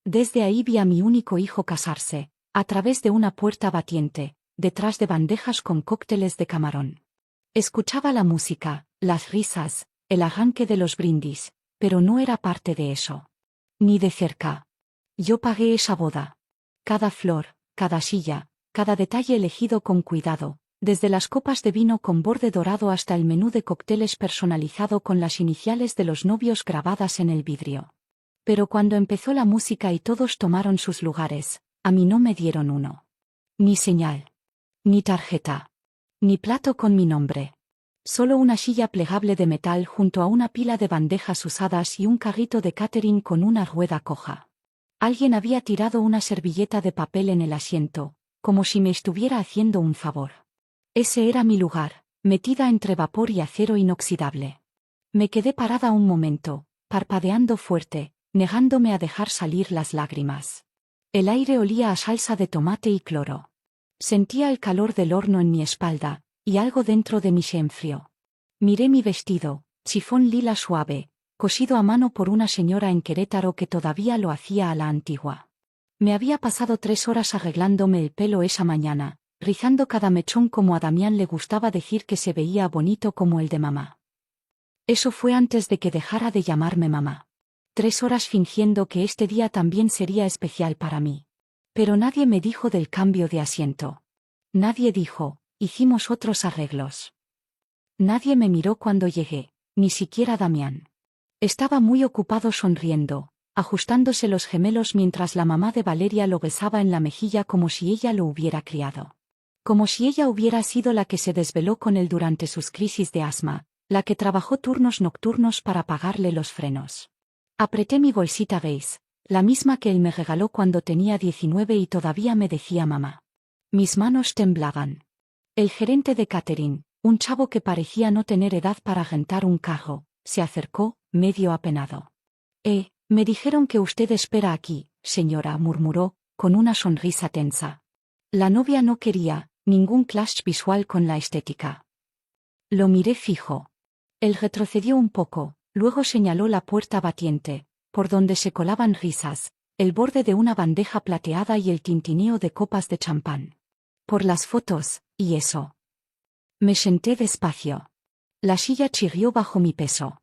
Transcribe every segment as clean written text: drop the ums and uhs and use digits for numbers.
Desde ahí vi a mi único hijo casarse, a través de una puerta batiente, detrás de bandejas con cócteles de camarón. Escuchaba la música, las risas, el arranque de los brindis, pero no era parte de eso. Ni de cerca. Yo pagué esa boda. Cada flor, cada silla, cada detalle elegido con cuidado, desde las copas de vino con borde dorado hasta el menú de cócteles personalizado con las iniciales de los novios grabadas en el vidrio. Pero cuando empezó la música y todos tomaron sus lugares, a mí no me dieron uno. Ni señal. Ni tarjeta. Ni plato con mi nombre. Solo una silla plegable de metal junto a una pila de bandejas usadas y un carrito de catering con una rueda coja. Alguien había tirado una servilleta de papel en el asiento, como si me estuviera haciendo un favor. Ese era mi lugar, metida entre vapor y acero inoxidable. Me quedé parada un momento, parpadeando fuerte, negándome a dejar salir las lágrimas. El aire olía a salsa de tomate y cloro. Sentía el calor del horno en mi espalda, y algo dentro de mí se enfrió. Miré mi vestido, chifón lila suave, cosido a mano por una señora en Querétaro que todavía lo hacía a la antigua. Me había pasado 3 horas arreglándome el pelo esa mañana, rizando cada mechón como a Damián le gustaba decir que se veía bonito como el de mamá. Eso fue antes de que dejara de llamarme mamá. 3 horas fingiendo que este día también sería especial para mí. Pero nadie me dijo del cambio de asiento. Nadie dijo, hicimos otros arreglos. Nadie me miró cuando llegué, ni siquiera Damián. Estaba muy ocupado sonriendo, ajustándose los gemelos mientras la mamá de Valeria lo besaba en la mejilla como si ella lo hubiera criado. Como si ella hubiera sido la que se desveló con él durante sus crisis de asma, la que trabajó turnos nocturnos para pagarle los frenos. Apreté mi bolsita beige, la misma que él me regaló cuando tenía 19 y todavía me decía mamá. Mis manos temblaban. El gerente de catering, un chavo que parecía no tener edad para rentar un carro, se acercó, medio apenado. Me dijeron que usted espera aquí, señora, murmuró, con una sonrisa tensa. La novia no quería ningún clash visual con la estética. Lo miré fijo. Él retrocedió un poco, luego señaló la puerta batiente, por donde se colaban risas, el borde de una bandeja plateada y el tintineo de copas de champán. Por las fotos, y eso. Me senté despacio. La silla chirrió bajo mi peso.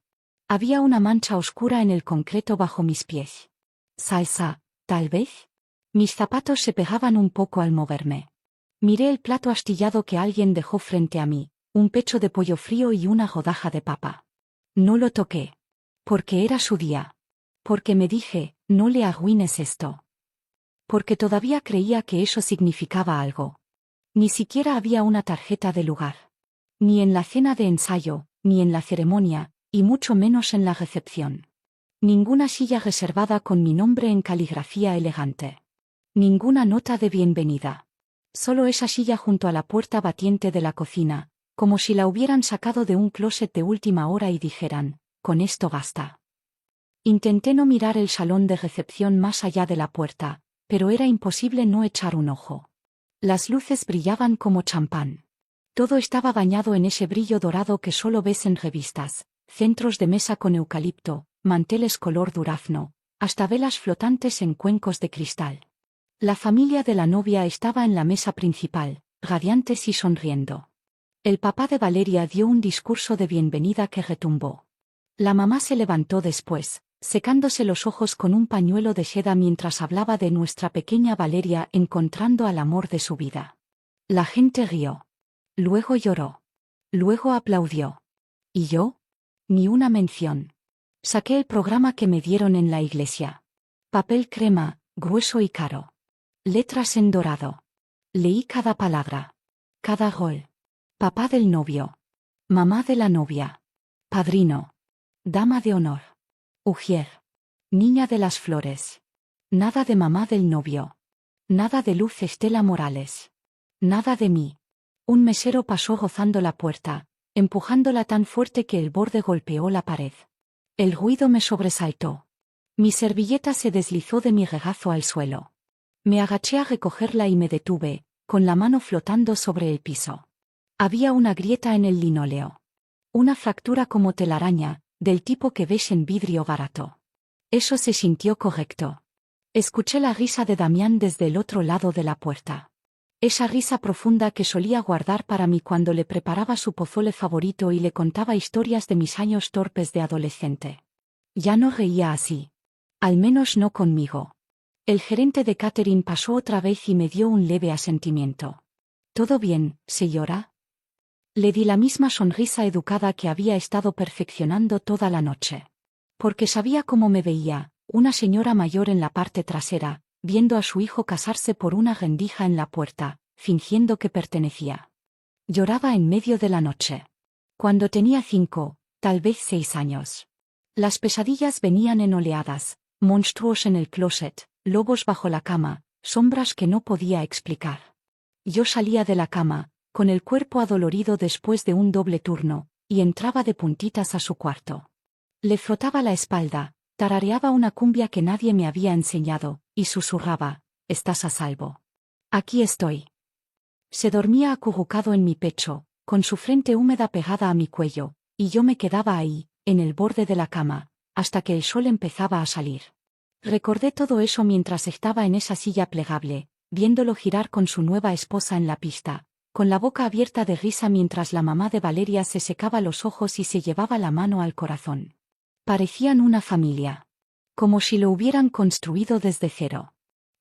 Había una mancha oscura en el concreto bajo mis pies. Salsa, tal vez. Mis zapatos se pegaban un poco al moverme. Miré el plato astillado que alguien dejó frente a mí, un pecho de pollo frío y una rodaja de papa. No lo toqué. Porque era su día. Porque me dije, no le arruines esto. Porque todavía creía que eso significaba algo. Ni siquiera había una tarjeta de lugar. Ni en la cena de ensayo, ni en la ceremonia, y mucho menos en la recepción. Ninguna silla reservada con mi nombre en caligrafía elegante. Ninguna nota de bienvenida. Solo esa silla junto a la puerta batiente de la cocina, como si la hubieran sacado de un closet de última hora y dijeran, con esto basta. Intenté no mirar el salón de recepción más allá de la puerta, pero era imposible no echar un ojo. Las luces brillaban como champán. Todo estaba bañado en ese brillo dorado que solo ves en revistas, centros de mesa con eucalipto, manteles color durazno, hasta velas flotantes en cuencos de cristal. La familia de la novia estaba en la mesa principal, radiantes y sonriendo. El papá de Valeria dio un discurso de bienvenida que retumbó. La mamá se levantó después, secándose los ojos con un pañuelo de seda mientras hablaba de nuestra pequeña Valeria encontrando al amor de su vida. La gente rió. Luego lloró. Luego aplaudió. ¿Y yo? Ni una mención. Saqué el programa que me dieron en la iglesia. Papel crema, grueso y caro. Letras en dorado. Leí cada palabra. Cada gol. Papá del novio. Mamá de la novia. Padrino. Dama de honor. Ujier. Niña de las flores. Nada de mamá del novio. Nada de Luz Estela Morales. Nada de mí. Un mesero pasó rozando la puerta, empujándola tan fuerte que el borde golpeó la pared. El ruido me sobresaltó. Mi servilleta se deslizó de mi regazo al suelo. Me agaché a recogerla y me detuve, con la mano flotando sobre el piso. Había una grieta en el linóleo. Una fractura como telaraña, del tipo que ves en vidrio barato. Eso se sintió correcto. Escuché la risa de Damián desde el otro lado de la puerta. Esa risa profunda que solía guardar para mí cuando le preparaba su pozole favorito y le contaba historias de mis años torpes de adolescente. Ya no reía así. Al menos no conmigo. El gerente de catering pasó otra vez y me dio un leve asentimiento. ¿Todo bien, señora? Le di la misma sonrisa educada que había estado perfeccionando toda la noche. Porque sabía cómo me veía, una señora mayor en la parte trasera, viendo a su hijo casarse por una rendija en la puerta, fingiendo que pertenecía. Lloraba en medio de la noche. Cuando tenía 5, tal vez 6 años. Las pesadillas venían en oleadas, monstruos en el closet, lobos bajo la cama, sombras que no podía explicar. Yo salía de la cama, con el cuerpo adolorido después de un doble turno, y entraba de puntitas a su cuarto. Le frotaba la espalda, tarareaba una cumbia que nadie me había enseñado, y susurraba: «Estás a salvo. Aquí estoy». Se dormía acurrucado en mi pecho, con su frente húmeda pegada a mi cuello, y yo me quedaba ahí, en el borde de la cama, hasta que el sol empezaba a salir. Recordé todo eso mientras estaba en esa silla plegable, viéndolo girar con su nueva esposa en la pista, con la boca abierta de risa mientras la mamá de Valeria se secaba los ojos y se llevaba la mano al corazón. Parecían una familia. Como si lo hubieran construido desde cero.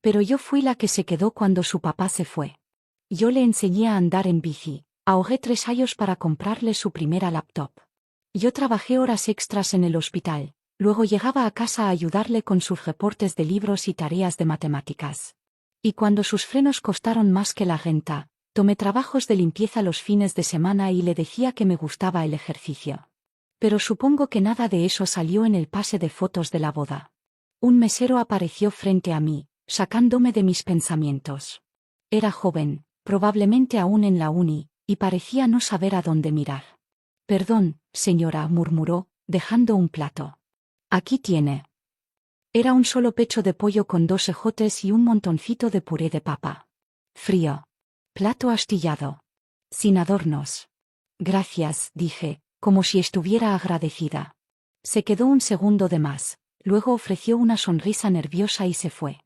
Pero yo fui la que se quedó cuando su papá se fue. Yo le enseñé a andar en bici, ahorré 3 años para comprarle su primera laptop. Yo trabajé horas extras en el hospital, luego llegaba a casa a ayudarle con sus reportes de libros y tareas de matemáticas. Y cuando sus frenos costaron más que la renta, tomé trabajos de limpieza los fines de semana y le decía que me gustaba el ejercicio. Pero supongo que nada de eso salió en el pase de fotos de la boda. Un mesero apareció frente a mí, sacándome de mis pensamientos. Era joven, probablemente aún en la uni, y parecía no saber a dónde mirar. «Perdón, señora», murmuró, dejando un plato. «Aquí tiene». Era un solo pecho de pollo con 2 ejotes y un montoncito de puré de papa. Frío. Plato astillado. Sin adornos. «Gracias», dije, como si estuviera agradecida. Se quedó un segundo de más, luego ofreció una sonrisa nerviosa y se fue.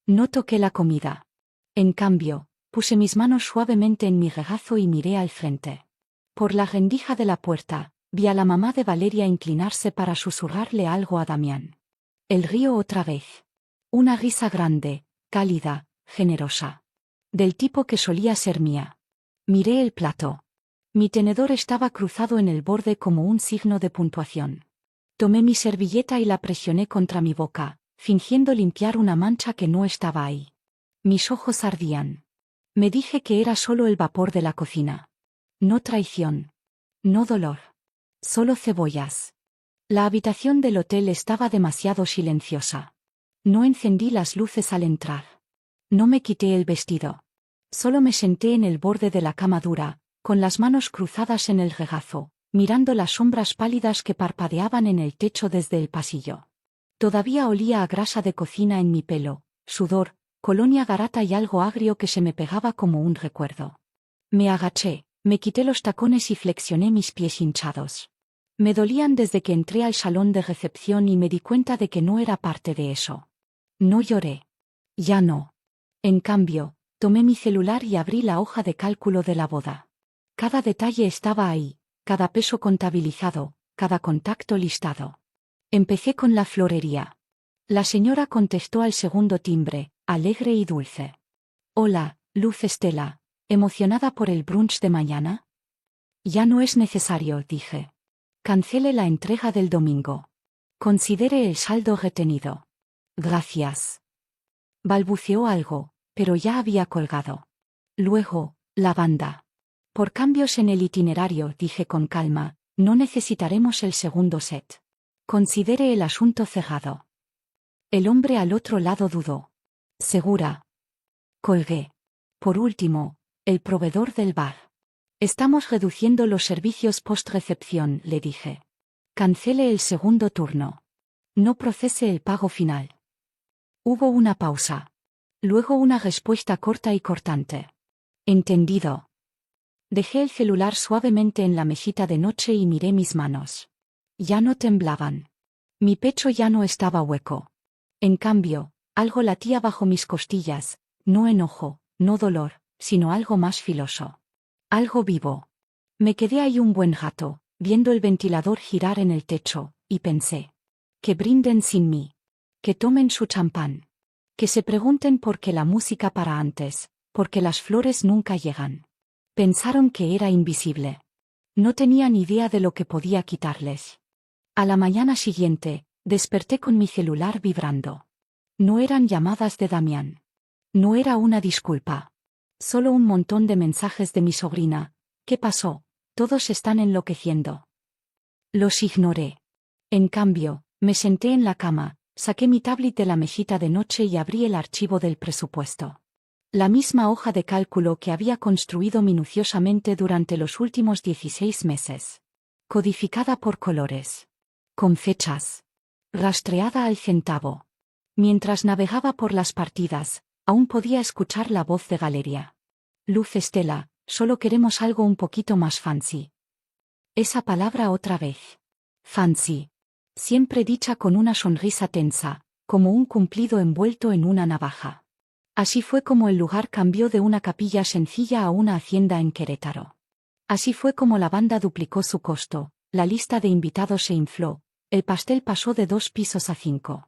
No toqué la comida. En cambio, puse mis manos suavemente en mi regazo y miré al frente. Por la rendija de la puerta, vi a la mamá de Valeria inclinarse para susurrarle algo a Damián. El río otra vez. Una risa grande, cálida, generosa. Del tipo que solía ser mía. Miré el plato. Mi tenedor estaba cruzado en el borde como un signo de puntuación. Tomé mi servilleta y la presioné contra mi boca, fingiendo limpiar una mancha que no estaba ahí. Mis ojos ardían. Me dije que era solo el vapor de la cocina. No traición. No dolor. Solo cebollas. La habitación del hotel estaba demasiado silenciosa. No encendí las luces al entrar. No me quité el vestido. Solo me senté en el borde de la cama dura, con las manos cruzadas en el regazo, mirando las sombras pálidas que parpadeaban en el techo desde el pasillo. Todavía olía a grasa de cocina en mi pelo, sudor, colonia garata y algo agrio que se me pegaba como un recuerdo. Me agaché, me quité los tacones y flexioné mis pies hinchados. Me dolían desde que entré al salón de recepción y me di cuenta de que no era parte de eso. No lloré. Ya no. En cambio, tomé mi celular y abrí la hoja de cálculo de la boda. Cada detalle estaba ahí, cada peso contabilizado, cada contacto listado. Empecé con la florería. La señora contestó al segundo timbre, alegre y dulce. «Hola, Luz Estela, ¿emocionada por el brunch de mañana?» «Ya no es necesario», dije. «Cancele la entrega del domingo. Considere el saldo retenido». «Gracias». Balbuceó algo, pero ya había colgado. Luego, la banda. «Por cambios en el itinerario», dije con calma, «no necesitaremos el segundo set. Considere el asunto cerrado». El hombre al otro lado dudó. «¿Segura?» Colgué. «Por último, el proveedor del bar. Estamos reduciendo los servicios post-recepción», le dije. «Cancele el segundo turno. No procese el pago final». Hubo una pausa. Luego una respuesta corta y cortante. «Entendido». Dejé el celular suavemente en la mesita de noche y miré mis manos. Ya no temblaban. Mi pecho ya no estaba hueco. En cambio, Algo latía bajo mis costillas, no enojo, no dolor, sino algo más filoso. Algo vivo. Me quedé ahí un buen rato, viendo el ventilador girar en el techo, y pensé. Que brinden sin mí. Que tomen su champán. Que se pregunten por qué la música para antes, porque las flores nunca llegan. Pensaron que era invisible. No tenían idea de lo que podía quitarles. A la mañana siguiente, desperté con mi celular vibrando. No eran llamadas de Damián. No era una disculpa. Solo un montón de mensajes de mi sobrina. ¿Qué pasó? Todos están enloqueciendo. Los ignoré. En cambio, me senté en la cama, saqué mi tablet de la mesita de noche y abrí el archivo del presupuesto. La misma hoja de cálculo que había construido minuciosamente durante los últimos 16 meses. Codificada por colores. Con fechas. Rastreada al centavo. Mientras navegaba por las partidas, aún podía escuchar la voz de Galeria. Luz Estela, solo queremos algo un poquito más fancy. Esa palabra otra vez. Fancy. Siempre dicha con una sonrisa tensa, como un cumplido envuelto en una navaja. Así fue como el lugar cambió de una capilla sencilla a una hacienda en Querétaro. Así fue como la banda duplicó su costo, la lista de invitados se infló, el pastel pasó de 2 pisos a 5.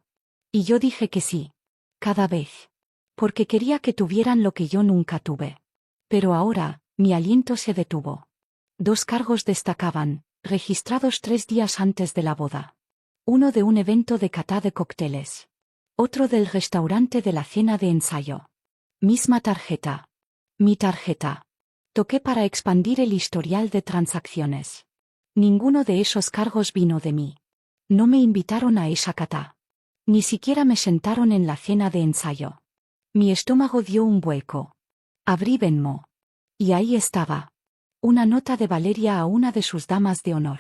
Y yo dije que sí. Cada vez. Porque quería que tuvieran lo que yo nunca tuve. Pero ahora, mi aliento se detuvo. 2 cargos destacaban, registrados 3 días antes de la boda. Uno de un evento de cata de cócteles. Otro del restaurante de la cena de ensayo. Misma tarjeta. Mi tarjeta. Toqué para expandir el historial de transacciones. Ninguno de esos cargos vino de mí. No me invitaron a esa cata. Ni siquiera me sentaron en la cena de ensayo. Mi estómago dio un vuelco. Abrí Venmo. Y ahí estaba. Una nota de Valeria a una de sus damas de honor.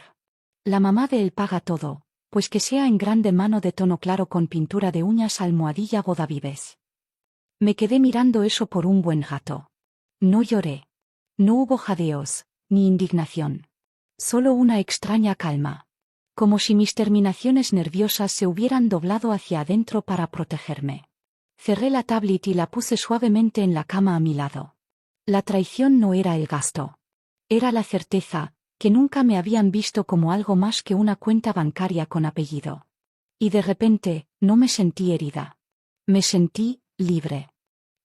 La mamá de él paga todo, pues que sea en grande mano de tono claro con pintura de uñas almohadilla bodavives. Me quedé mirando eso por un buen rato. No lloré. No hubo jadeos, ni indignación. Solo una extraña calma. Como si mis terminaciones nerviosas se hubieran doblado hacia adentro para protegerme. Cerré la tablet y la puse suavemente en la cama a mi lado. La traición no era el gasto. Era la certeza, que nunca me habían visto como algo más que una cuenta bancaria con apellido. Y de repente, no me sentí herida. Me sentí libre.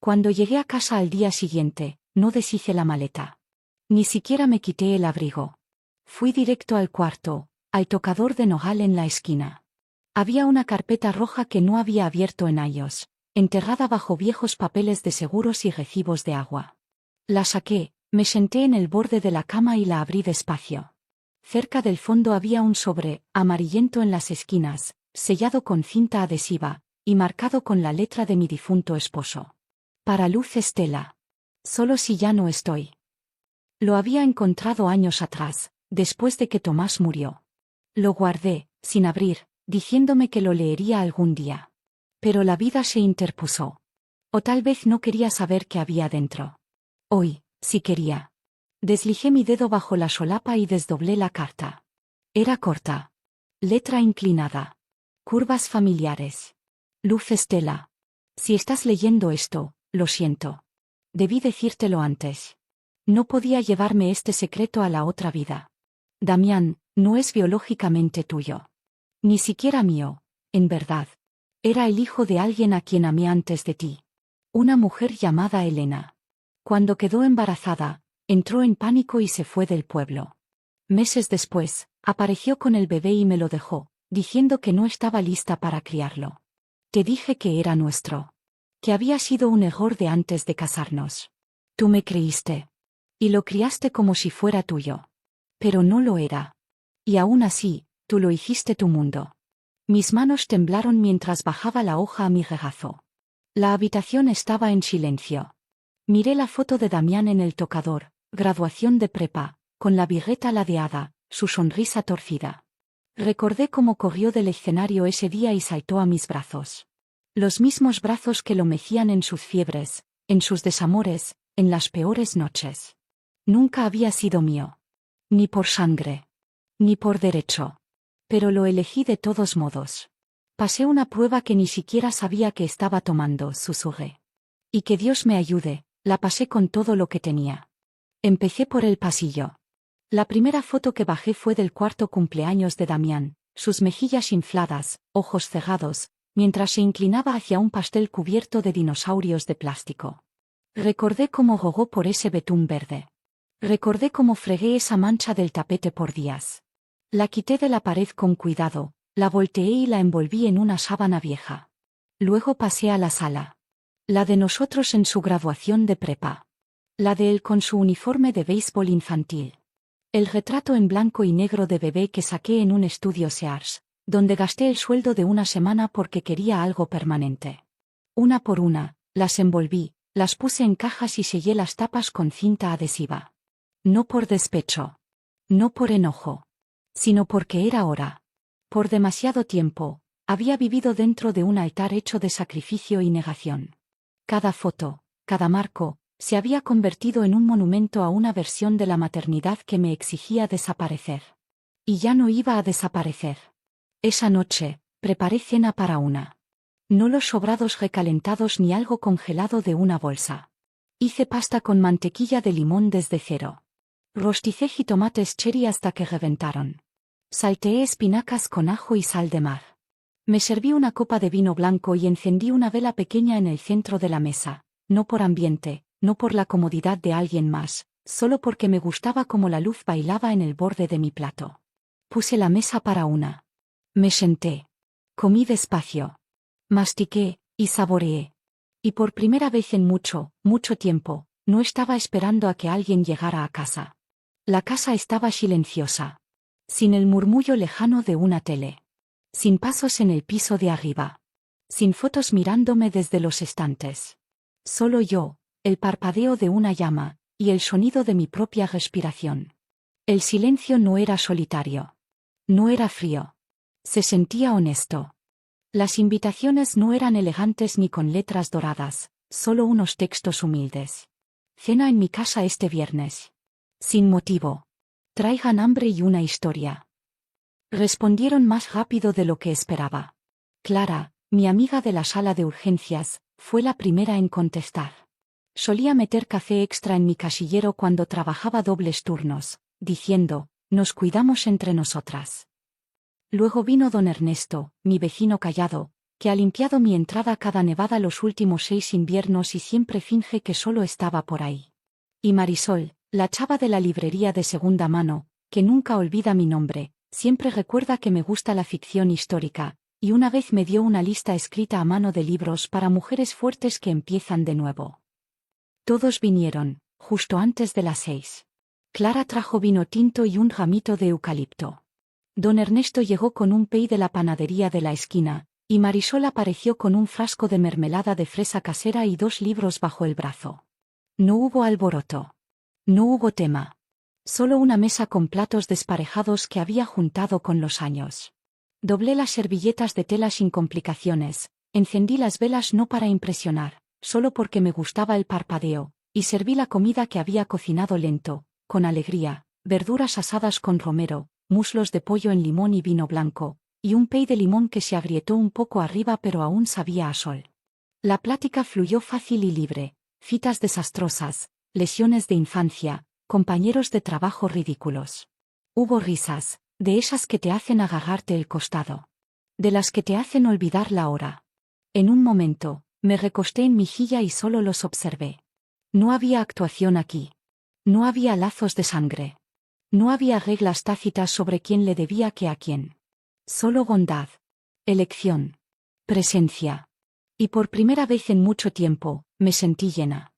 Cuando llegué a casa al día siguiente, no deshice la maleta. Ni siquiera me quité el abrigo. Fui directo al cuarto, al tocador de nogal en la esquina. Había una carpeta roja que no había abierto en años, enterrada bajo viejos papeles de seguros y recibos de agua. La saqué, me senté en el borde de la cama y la abrí despacio. Cerca del fondo había un sobre, amarillento en las esquinas, sellado con cinta adhesiva, y marcado con la letra de mi difunto esposo. Para Luz Estela. Solo si ya no estoy. Lo había encontrado años atrás, después de que Tomás murió. Lo guardé, sin abrir, diciéndome que lo leería algún día. Pero la vida se interpuso. O tal vez no quería saber qué había dentro. Hoy, sí quería. Deslijé mi dedo bajo la solapa y desdoblé la carta. Era corta. Letra inclinada. Curvas familiares. Luz Estela. Si estás leyendo esto, lo siento. Debí decírtelo antes. No podía llevarme este secreto a la otra vida. Damián, no es biológicamente tuyo. Ni siquiera mío, en verdad. Era el hijo de alguien a quien amé antes de ti. Una mujer llamada Elena. Cuando quedó embarazada, entró en pánico y se fue del pueblo. Meses después, apareció con el bebé y me lo dejó, diciendo que no estaba lista para criarlo. Te dije que era nuestro. Que había sido un error de antes de casarnos. Tú me creíste. Y lo criaste como si fuera tuyo. Pero no lo era. Y aún así, tú lo hiciste tu mundo. Mis manos temblaron mientras bajaba la hoja a mi regazo. La habitación estaba en silencio. Miré la foto de Damián en el tocador, graduación de prepa, con la birreta ladeada, su sonrisa torcida. Recordé cómo corrió del escenario ese día y saltó a mis brazos. Los mismos brazos que lo mecían en sus fiebres, en sus desamores, en las peores noches. Nunca había sido mío. Ni por sangre. Ni por derecho. Pero lo elegí de todos modos. Pasé una prueba que ni siquiera sabía que estaba tomando, susurré. Y que Dios me ayude, la pasé con todo lo que tenía. Empecé por el pasillo. La primera foto que bajé fue del cuarto cumpleaños de Damián, sus mejillas infladas, ojos cerrados, mientras se inclinaba hacia un pastel cubierto de dinosaurios de plástico. Recordé cómo rogó por ese betún verde. Recordé cómo fregué esa mancha del tapete por días. La quité de la pared con cuidado, la volteé y la envolví en una sábana vieja. Luego pasé a la sala. La de nosotros en su graduación de prepa. La de él con su uniforme de béisbol infantil. El retrato en blanco y negro de bebé que saqué en un estudio Sears, donde gasté el sueldo de una semana porque quería algo permanente. Una por una, las envolví, las puse en cajas y sellé las tapas con cinta adhesiva. No por despecho. No por enojo. Sino porque era hora. Por demasiado tiempo, había vivido dentro de un altar hecho de sacrificio y negación. Cada foto, cada marco, se había convertido en un monumento a una versión de la maternidad que me exigía desaparecer. Y ya no iba a desaparecer. Esa noche, preparé cena para una. No los sobrados recalentados ni algo congelado de una bolsa. Hice pasta con mantequilla de limón desde cero. Rosticé jitomates cherry hasta que reventaron. Salteé espinacas con ajo y sal de mar. Me serví una copa de vino blanco y encendí una vela pequeña en el centro de la mesa, no por ambiente, no por la comodidad de alguien más, solo porque me gustaba cómo la luz bailaba en el borde de mi plato. Puse la mesa para una. Me senté. Comí despacio. Mastiqué, y saboreé. Y por primera vez en mucho, mucho tiempo, no estaba esperando a que alguien llegara a casa. La casa estaba silenciosa. Sin el murmullo lejano de una tele. Sin pasos en el piso de arriba. Sin fotos mirándome desde los estantes. Solo yo, el parpadeo de una llama, y el sonido de mi propia respiración. El silencio no era solitario. No era frío. Se sentía honesto. Las invitaciones no eran elegantes ni con letras doradas, solo unos textos humildes. Cena en mi casa este viernes. Sin motivo. Traigan hambre y una historia. Respondieron más rápido de lo que esperaba. Clara, mi amiga de la sala de urgencias, fue la primera en contestar. Solía meter café extra en mi casillero cuando trabajaba dobles turnos, diciendo, nos cuidamos entre nosotras. Luego vino don Ernesto, mi vecino callado, que ha limpiado mi entrada cada nevada los últimos 6 inviernos y siempre finge que solo estaba por ahí. Y Marisol, la chava de la librería de segunda mano, que nunca olvida mi nombre, siempre recuerda que me gusta la ficción histórica, y una vez me dio una lista escrita a mano de libros para mujeres fuertes que empiezan de nuevo. Todos vinieron, justo antes de las 6. Clara trajo vino tinto y un ramito de eucalipto. Don Ernesto llegó con un pey de la panadería de la esquina, y Marisol apareció con un frasco de mermelada de fresa casera y 2 libros bajo el brazo. No hubo alboroto. No hubo tema. Solo una mesa con platos desparejados que había juntado con los años. Doblé las servilletas de tela sin complicaciones, encendí las velas no para impresionar, solo porque me gustaba el parpadeo, y serví la comida que había cocinado lento, con alegría, verduras asadas con romero, muslos de pollo en limón y vino blanco, y un pey de limón que se agrietó un poco arriba pero aún sabía a sol. La plática fluyó fácil y libre, citas desastrosas, lesiones de infancia, compañeros de trabajo ridículos. Hubo risas, de esas que te hacen agarrarte el costado. De las que te hacen olvidar la hora. En un momento, me recosté en mi silla y solo los observé. No había actuación aquí. No había lazos de sangre. No había reglas tácitas sobre quién le debía qué a quién. Solo bondad. Elección. Presencia. Y por primera vez en mucho tiempo, me sentí llena.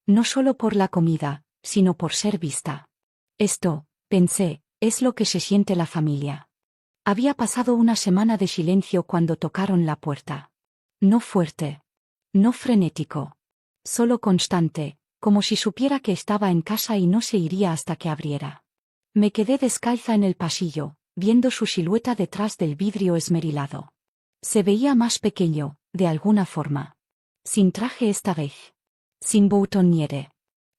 No solo por la comida, sino por ser vista. Esto, pensé, es lo que se siente la familia. Había pasado una semana de silencio cuando tocaron la puerta. No fuerte. No frenético. Solo constante, como si supiera que estaba en casa y no se iría hasta que abriera. Me quedé descalza en el pasillo, viendo su silueta detrás del vidrio esmerilado. Se veía más pequeño, de alguna forma. Sin traje esta vez. Sin boutonniere.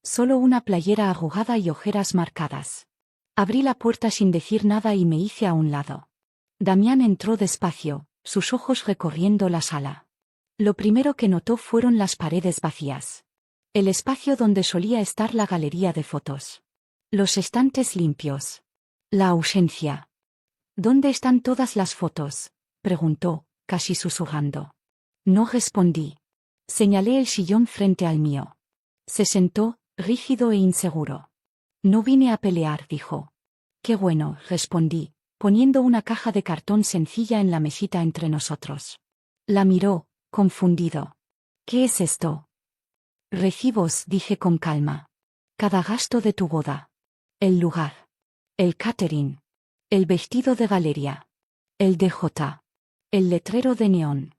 Solo una playera arrugada y ojeras marcadas. Abrí la puerta sin decir nada y me hice a un lado. Damián entró despacio, sus ojos recorriendo la sala. Lo primero que notó fueron las paredes vacías. El espacio donde solía estar la galería de fotos. Los estantes limpios. La ausencia. ¿Dónde están todas las fotos?, preguntó, casi susurrando. No respondí. Señalé el sillón frente al mío. Se sentó, rígido e inseguro. No vine a pelear, dijo. Qué bueno, respondí, poniendo una caja de cartón sencilla en la mesita entre nosotros. La miró, confundido. ¿Qué es esto? Recibos, dije con calma. Cada gasto de tu boda. El lugar. El catering. El vestido de Valeria. El DJ. El letrero de neón.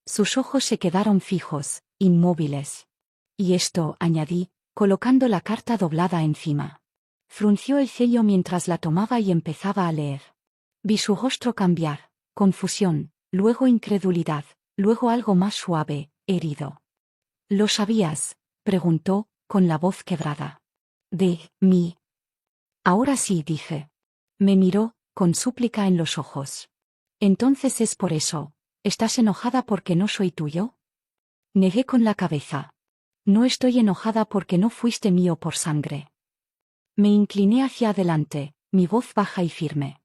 Sus ojos se quedaron fijos, inmóviles. Y esto, añadí, colocando la carta doblada encima. Frunció el ceño mientras la tomaba y empezaba a leer. Vi su rostro cambiar, confusión, luego incredulidad, luego algo más suave, herido. ¿Lo sabías?, preguntó, con la voz quebrada. ¿De mí? Ahora sí, dije. Me miró, con súplica en los ojos. Entonces es por eso. ¿Estás enojada porque no soy tuyo? Negué con la cabeza. No estoy enojada porque no fuiste mío por sangre. Me incliné hacia adelante, mi voz baja y firme.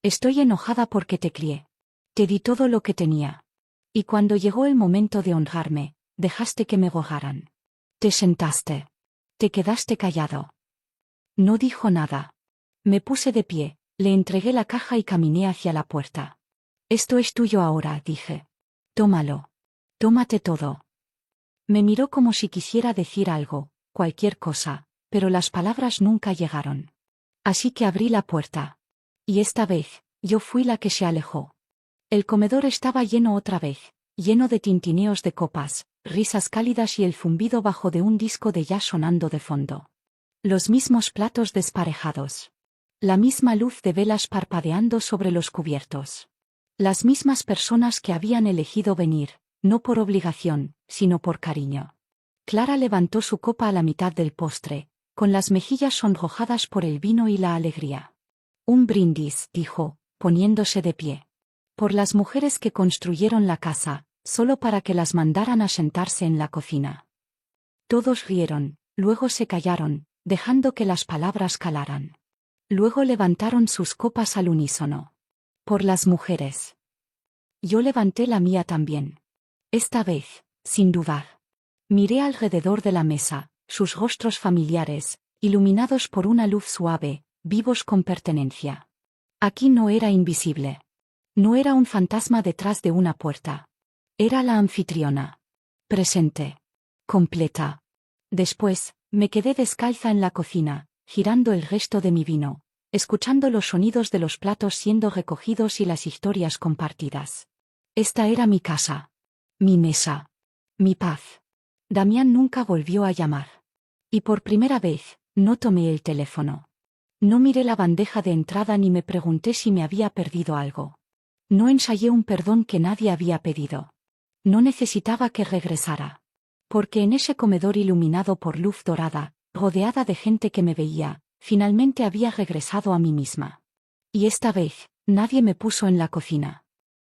Estoy enojada porque te crié. Te di todo lo que tenía. Y cuando llegó el momento de honrarme, dejaste que me gozaran. Te sentaste. Te quedaste callado. No dijo nada. Me puse de pie, le entregué la caja y caminé hacia la puerta. Esto es tuyo ahora, dije. Tómalo. Tómate todo. Me miró como si quisiera decir algo, cualquier cosa, pero las palabras nunca llegaron. Así que abrí la puerta. Y esta vez, yo fui la que se alejó. El comedor estaba lleno otra vez, lleno de tintineos de copas, risas cálidas y el zumbido bajo de un disco de jazz sonando de fondo. Los mismos platos desparejados. La misma luz de velas parpadeando sobre los cubiertos. Las mismas personas que habían elegido venir, no por obligación, sino por cariño. Clara levantó su copa a la mitad del postre, con las mejillas sonrojadas por el vino y la alegría. Un brindis, dijo, poniéndose de pie. Por las mujeres que construyeron la casa, solo para que las mandaran a sentarse en la cocina. Todos rieron, luego se callaron, dejando que las palabras calaran. Luego levantaron sus copas al unísono. Por las mujeres. Yo levanté la mía también. Esta vez, sin dudar. Miré alrededor de la mesa, sus rostros familiares, iluminados por una luz suave, vivos con pertenencia. Aquí no era invisible. No era un fantasma detrás de una puerta. Era la anfitriona. Presente. Completa. Después, me quedé descalza en la cocina, girando el resto de mi vino, escuchando los sonidos de los platos siendo recogidos y las historias compartidas. Esta era mi casa. Mi mesa. Mi paz. Damián nunca volvió a llamar. Y por primera vez, no tomé el teléfono. No miré la bandeja de entrada ni me pregunté si me había perdido algo. No ensayé un perdón que nadie había pedido. No necesitaba que regresara. Porque en ese comedor iluminado por luz dorada, rodeada de gente que me veía, finalmente había regresado a mí misma. Y esta vez, nadie me puso en la cocina.